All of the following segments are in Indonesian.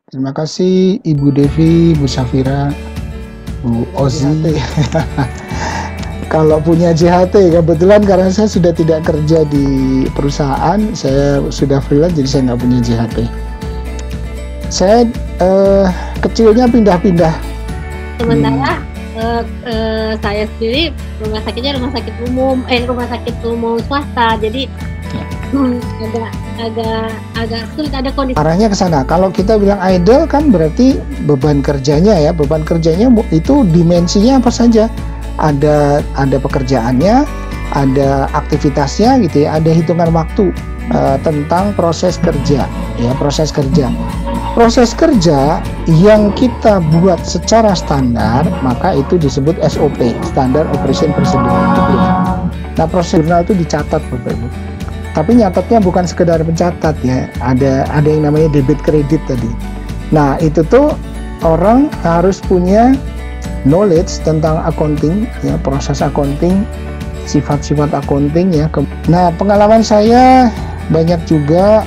Terima kasih Ibu Devi, Bu Safira, Bu Ozi. Kalau punya JHT, kebetulan karena saya sudah tidak kerja di perusahaan, saya sudah freelance, jadi saya nggak punya JHT. Saya kecilnya pindah-pindah. Sementara saya sendiri rumah sakitnya rumah sakit umum swasta, jadi agak sulit, ada kondisi. Arahnya ke sana. Kalau kita bilang idle kan berarti beban kerjanya ya, beban kerjanya itu dimensinya apa saja. Ada pekerjaannya, ada aktivitasnya gitu ya, ada hitungan waktu tentang proses kerja ya, proses kerja yang kita buat secara standar, maka itu disebut SOP, Standard Operation Procedure. Nah, prosedural itu dicatat Bapak Ibu. Tapi nyatatnya bukan sekedar mencatat ya, ada yang namanya debit kredit tadi. Nah, itu tuh orang harus punya knowledge tentang accounting ya, proses accounting, sifat-sifat accounting ya. Nah, pengalaman saya banyak juga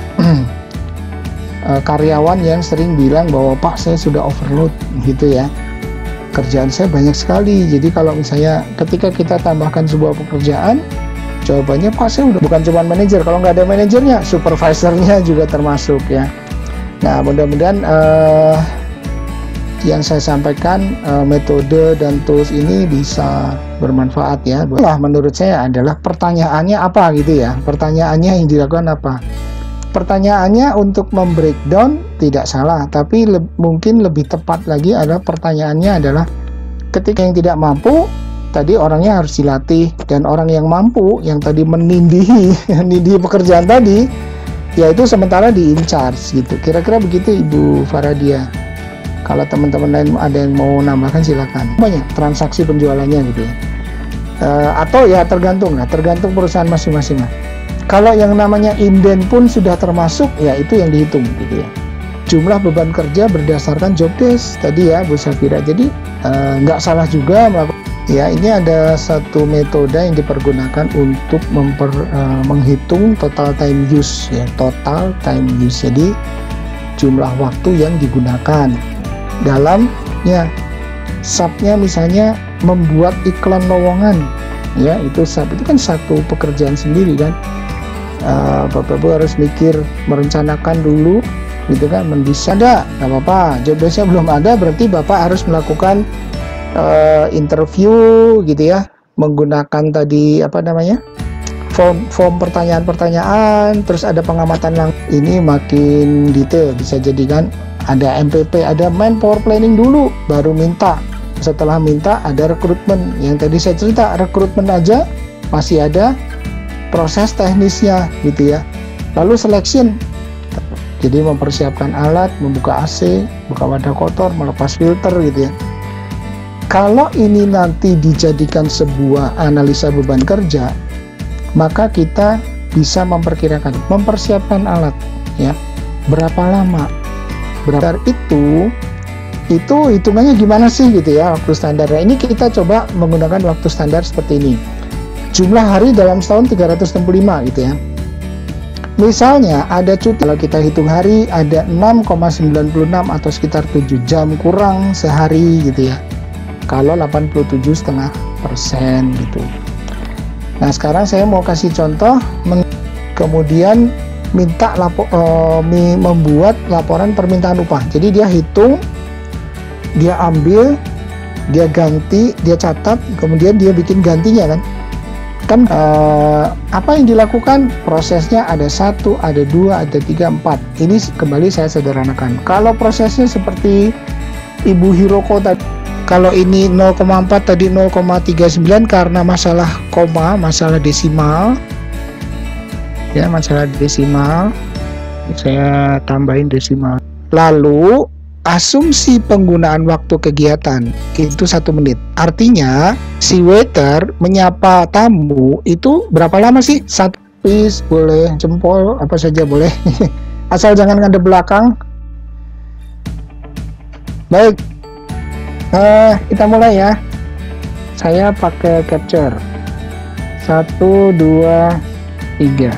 karyawan yang sering bilang bahwa Pak, saya sudah overload gitu ya, kerjaan saya banyak sekali. Jadi kalau misalnya ketika kita tambahkan sebuah pekerjaan, jawabannya Pak, saya udah, bukan cuma manajer, kalau nggak ada manajernya, supervisornya juga termasuk ya. Nah, mudah-mudahan yang saya sampaikan metode dan tools ini bisa bermanfaat ya. Menurut saya adalah pertanyaannya apa gitu ya, pertanyaannya yang dilakukan apa. Pertanyaannya untuk membreakdown tidak salah, tapi mungkin lebih tepat lagi adalah pertanyaannya adalah ketika yang tidak mampu, tadi orangnya harus dilatih, dan orang yang mampu, yang tadi menindih pekerjaan tadi, yaitu sementara di in charge gitu. Kira-kira begitu Ibu Faradia. Kalau teman-teman lain ada yang mau nambahkan silakan. Banyak transaksi penjualannya gitu ya. Atau ya tergantung perusahaan masing-masing lah. Kalau yang namanya inden pun sudah termasuk, ya itu yang dihitung gitu ya. Jumlah beban kerja berdasarkan job desk tadi ya Bu Safira. Jadi nggak salah juga melakukan. Ya, ini ada satu metode yang dipergunakan untuk menghitung total time use ya, total time use. Jadi jumlah waktu yang digunakan dalamnya. Subnya misalnya membuat iklan lowongan ya, itu sub, itu kan satu pekerjaan sendiri kan. Bapak Ibu harus mikir, merencanakan dulu gitu kan, mendesain. Ada nggak apa-apa, job desk-nya belum ada, berarti Bapak harus melakukan interview gitu ya, menggunakan tadi apa namanya, form pertanyaan-pertanyaan, terus ada pengamatan ini makin detail, bisa jadi kan ada MPP, ada manpower planning dulu, baru minta. Setelah minta ada rekrutmen, yang tadi saya cerita, rekrutmen aja masih ada proses teknisnya gitu ya. Lalu selection, jadi mempersiapkan alat, membuka AC, buka wadah kotor, melepas filter gitu ya. Kalau ini nanti dijadikan sebuah analisa beban kerja, maka kita bisa memperkirakan, mempersiapkan alat ya, berapa lama, berapa itu hitungannya gimana sih gitu ya, waktu standarnya. Ini kita coba menggunakan waktu standar seperti ini. Jumlah hari dalam setahun 365 gitu ya. Misalnya ada cuti, kalau kita hitung hari ada 6,96 atau sekitar 7 jam kurang sehari gitu ya. Kalau 87,5% gitu. Nah, sekarang saya mau kasih contoh, kemudian minta membuat laporan permintaan upah. Jadi dia hitung, dia ambil, dia ganti, dia catat, kemudian dia bikin gantinya kan. Apa yang dilakukan, prosesnya ada 1, ada 2, ada 3, 4. Ini kembali saya sederhanakan. Kalau prosesnya seperti Ibu Hiroko tadi, kalau ini 0,4 tadi 0,39 karena masalah koma, masalah desimal ya, masalah desimal, saya tambahin desimal. Lalu asumsi penggunaan waktu kegiatan itu 1 menit. Artinya si waiter menyapa tamu itu berapa lama sih? 1 piece boleh, jempol apa saja boleh. Asal jangan ngadep belakang. Baik, kita mulai ya. Saya pakai capture 1, 2, 3.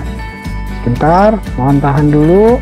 Sebentar, mohon tahan dulu.